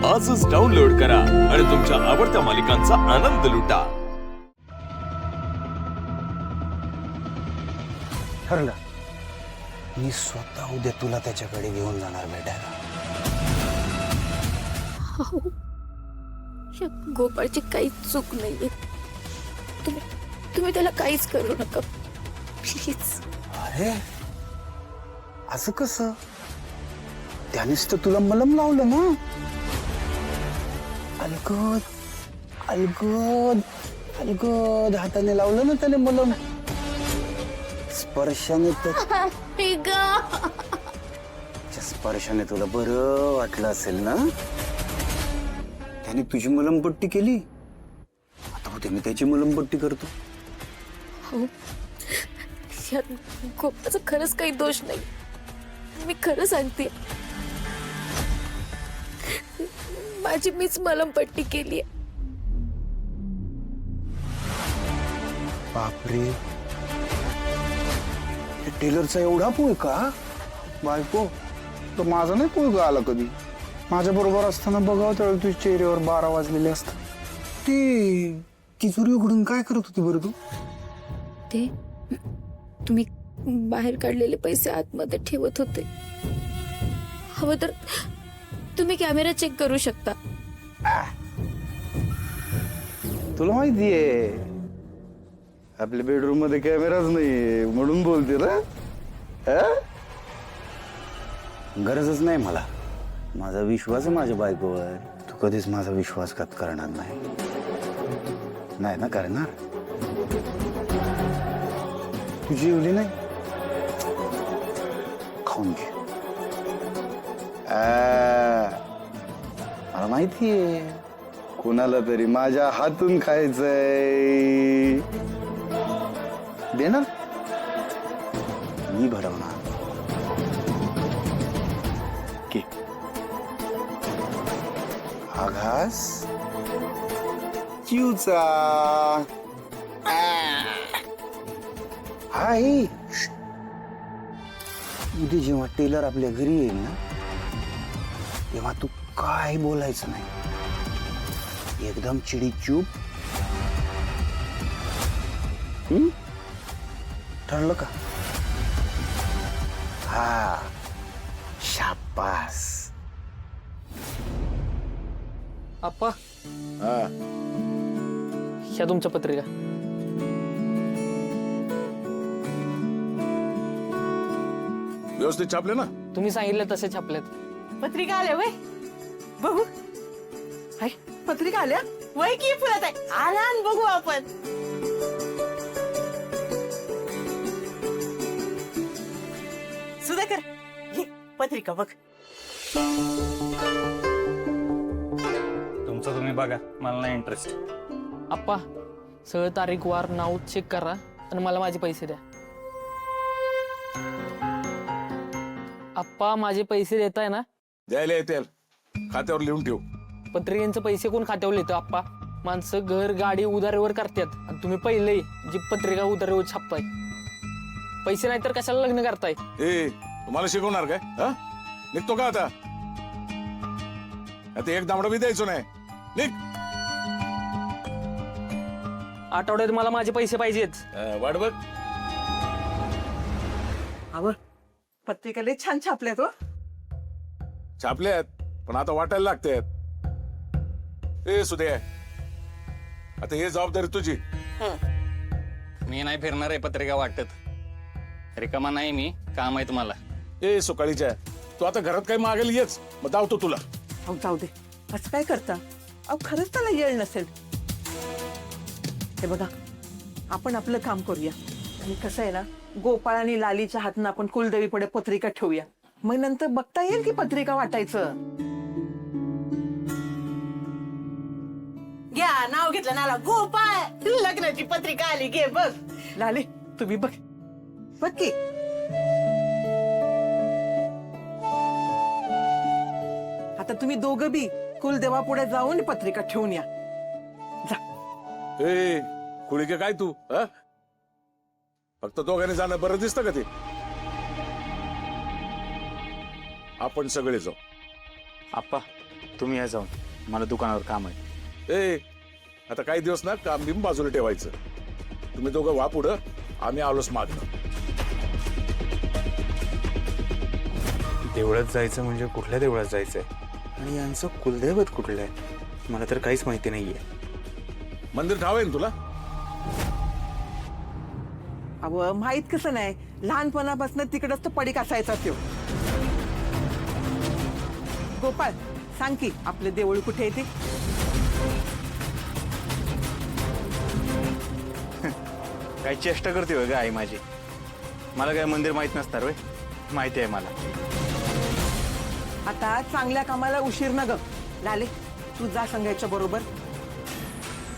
आजच डाउनलोड करा आणि तुमच्या आवडत्या मालिकांचा आनंद लुटा. ठरलं, मी स्वतः उद्या तुला त्याच्याकडे घेऊन जाणार भेटायला. या गोपाळची काहीच चूक नाहीये. तुम्ही त्याला काहीच करू नका प्लीज. अरे असं कसं? त्यानेच तर तुला मलम लावलं ना. अलगद अलगद अलगद हाताने लावलं ना त्याने मलम. स्पर्शाने स्पर्शाने तुला बरं वाटलं असेल ना. त्याने तुझी मलमपट्टी केली, आता उद्या मी त्याची मलमपट्टी करतो. यात गोपाळचा खरंच काही दोष नाही. मी खरं सांगते, मीच मलमपट्टी केली. बापरे, टेलरचा एवढा पोय का? बायको, तो माझा नाही पोय का आला कधी. माझ्या बरोबर असताना बघावं त्यावेळी तुझ्या चेहऱ्यावर 12 वाजलेले असतात. ती तिजोरी उघडून काय करत होती बरं तू? ते तुम्ही बाहेर काढलेले पैसे आतमध्ये ठेवत होते. हवं तर तुम्ही कॅमेरा चेक करू शकता. तुला माहितीये आपल्या बेडरूम मध्ये कॅमेराच नाही म्हणून बोलते ना. गरजच नाही मला. माझा विश्वास आहे माझ्या बायकोवर. तू कधीच माझा विश्वासघात करणार नाही. नाही ना करणार? तू जेवली नाही? खाऊन घे. मला माहितीये कोणाला तरी माझ्या हातून खायचंय. देणार मी भरवणार. की आघास चिवचा. आई, उद्या जेव्हा टेलर आपल्या घरी येईल ना, तेव्हा तू काय बोलायचं नाही. एकदम चिडी चूप. ठरलं का? हा, शाबास. आप्पा, ह्या तुमच्या पत्रिका. व्यवस्थित छापले ना? तुम्ही सांगितले तसे छापलेत. पत्रिका आल्या वय बघू. हाय, पत्रिका आल्या वय की फुलत आहे. आला आणि बघू आपण. सुधाकर, घे पत्रिका बघ. तुमचं तुम्ही बघा, मला नाही इंटरेस्ट. आप्पा, सगळं तारीख वार नाव चेक करा आणि मला माझे पैसे द्या. आप्पा, माझे पैसे देताय ना? द्यायला येतील, खात्यावर लिहून ठेव. पत्रिकेंचे पैसे कोण खात्यावर लिहितं आप्पा? माणसं घर गाडी उधारीवर करतात आणि तुम्ही पहिले जी पत्रिका उधारीवर छापताय. पैसे नाही तर कशाला लग्न करताय? ए, तुम्हाला शिकवणार काय? हा, निघतो का आता? आता एक दामडा बी द्यायचो नाही. निघ. आठवड्यात मला माझे पैसे पाहिजेत. वाट बघ. आव, पत्रिका लय छान छापल्यात हो. छापल्यात, पण आता वाटायला लागतात. ए सुदे, आता हे जबाबदारी तुझी. मी नाही फिरणार आहे पत्रिका वाटत. रिकामा नाही मी, काम आहे तुम्हाला. ए सुकाळीच्या, तू आता घरात काही मागेल येच, मग धावतो तुला. अहो जाऊ दे, असं काय करता? अहो खरंच त्याला येळ नसेल. हे बघा, आपण आपलं काम करूया. आणि कसं आहे ना, गोपाळ आणि लालीच्या हातनं आपण कुलदेवीपुढे पत्रिका ठेवूया. मग नंतर बघता येईल की पत्रिका वाटायचं. घ्या, नाव घेतलं नाला गोपाळ, लग्नाची पत्रिका आली. घे बघ. लाली, तुम्ही बघ बघ की. आता तुम्ही दोघं बी कुलदेवा पुढे जाऊन पत्रिका ठेवून या. जा. ए कुळीके काय तू? फक्त दोघांनी जाणं बरं दिसतं का ते? आपण सगळे जाऊ. आप्पा, तुम्ही या जाऊन, मला दुकानावर काम आहे. ए आता काही दिवस ना काम बिम बाजूला ठेवायचं. तुम्ही दोघं वा पुढं, आम्ही आलोच मागणं. देवळात जायचं म्हणजे कुठल्या देवळात जायचंय आणि यांचं कुलदैवत कुठलं आहे मला तर काहीच माहिती नाहीये. मंदिर ठाव आहे ना तुला? अव माहित कसं नाही, लहानपणापासून तिकडच तो पडीक असायचा त्यो. गोपाळ सांग की आपलं देऊळ कुठे आहे ते. काय चेष्टा करते होय ग आई माझी. मला काय मंदिर माहित नसणार होय, माहिती आहे मला. आता चांगल्या कामाला उशीर न ग. लाले तू जा संघाच्या बरोबर.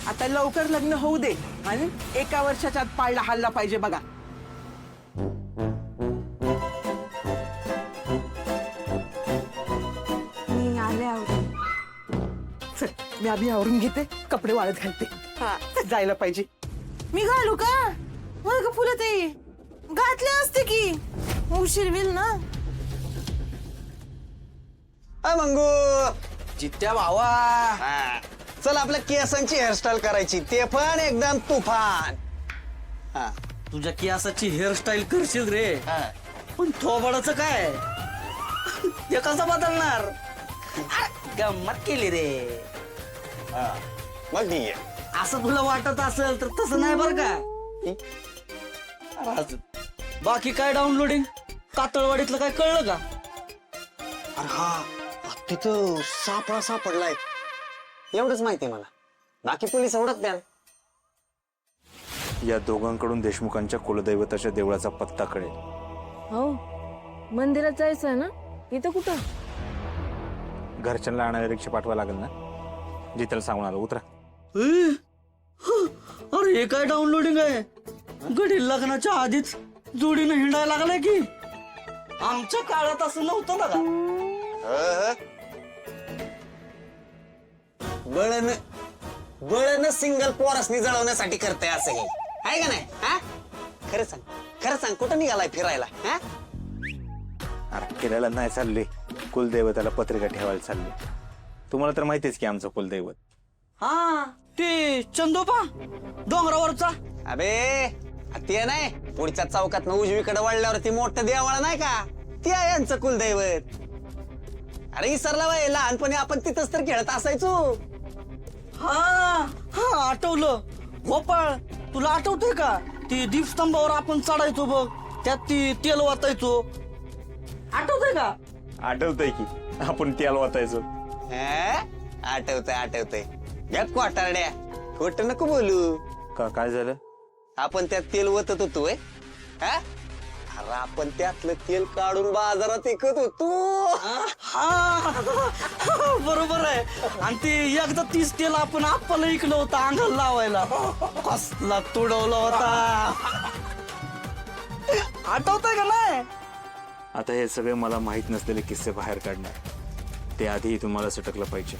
आता लवकर लग्न होऊ दे आणि 1 वर्षाच्या आत पाळला हल्ला पाहिजे बघा. मी आले आवरून. चल मी आधी आवरून घेते, कपडे वाळत घालते. हा जायला पाहिजे. मी घालू का? वर्ग फुलं ते घातले असते की, उशीर होईल ना. मंगू चित्त्या भावा, चल आपल्या केसांची हेअरस्टाईल करायची, ते पण एकदम तुफान. तुझ्या केसाची हेअरस्टाईल करशील रे, पण थोबाडाचं काय ते कसं बदलणार? गंमत केली रे. मग ठीक आहे. असं तुला वाटत असेल तर तसं नाही बरं का. अरे बाकी काय डाउनलोडिंग कातळवाडीतलं काय कळलं का? अरे हा तिथं सापळा सापडलाय एवढंच माहितीये मला, बाकी पोलीस एवढंच द्या. या दोघांकडून देशमुखांच्या कुलदैवताच्या देवळाचा पत्ता कळेल. हो मंदिरात जायचंय ना, इथं कुठं? घरच्यांना आणायला रिक्षा पाठवा लागेल ना, जिथं सांगून आलो. उतरा. अरे हे काय डाउनलोडिंग आहे? गडी लग्नाच्या आधीच जोडीनं हिंडायला लागलाय की. आमच्या काळात असं नव्हतं ना का. बळन सिंगल पोरसनी जळवण्यासाठी करते असं हे आहे का नाही? हा खरं सांग, खरं सांग, कुठं निघालाय फिरायला? हा अरे फिरायला नाही चालले, कुलदैवताला पत्रिका ठेवायला चालले. तुम्हाला तर माहितीच की आमचं कुलदैवत. हा ते चंदोबा डोंगरावरचा. अबे ते नाही, पुढच्या चौकात उजवीकडे वळल्यावर ती मोठं देवाळा नाही का, ते आहे यांचं कुलदैवत. अरे विसरला वय, लहानपणी आपण तिथंच तर खेळत असायचो. हा हा आठवलं. गोपाळ तुला आठवतंय का, ती दीपस्तंभावर आपण चढायचो बघ, त्यात ती तेल वाचायचो, आठवतंय का? आठवतंय की आपण त्याला वाचायचो. आठवतंय आठवतंय. गप क्वाटारड्या, खोट नको बोलू. काय झालं? आपण त्यात तेल ओतत होतो. अरे आपण त्यातलं तेल काढून बाजारात विकत होतो. हा बरोबर आहे. आणि ते एकदा 30 तेल आपण आपल्याला इकलं होतं अंगाला लावायला, कसला तुडवला होता. आठवतंय का नाही? आता हे सगळे मला माहित नसलेले किस्से बाहेर काढणार, ते आधी तुम्हाला सटकलं पाहिजे.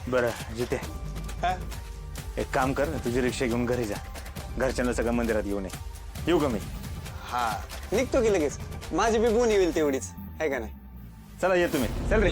बरं जिथे एक काम कर, तुझी रिक्षा घेऊन घरी जा, घरच्यांना सगळं मंदिरात घेऊन येऊ का मी? हा निघतो की लगेच, माझी बी बोनी होईल तेवढीच आहे का नाही. चला ये तुम्ही, चल रे.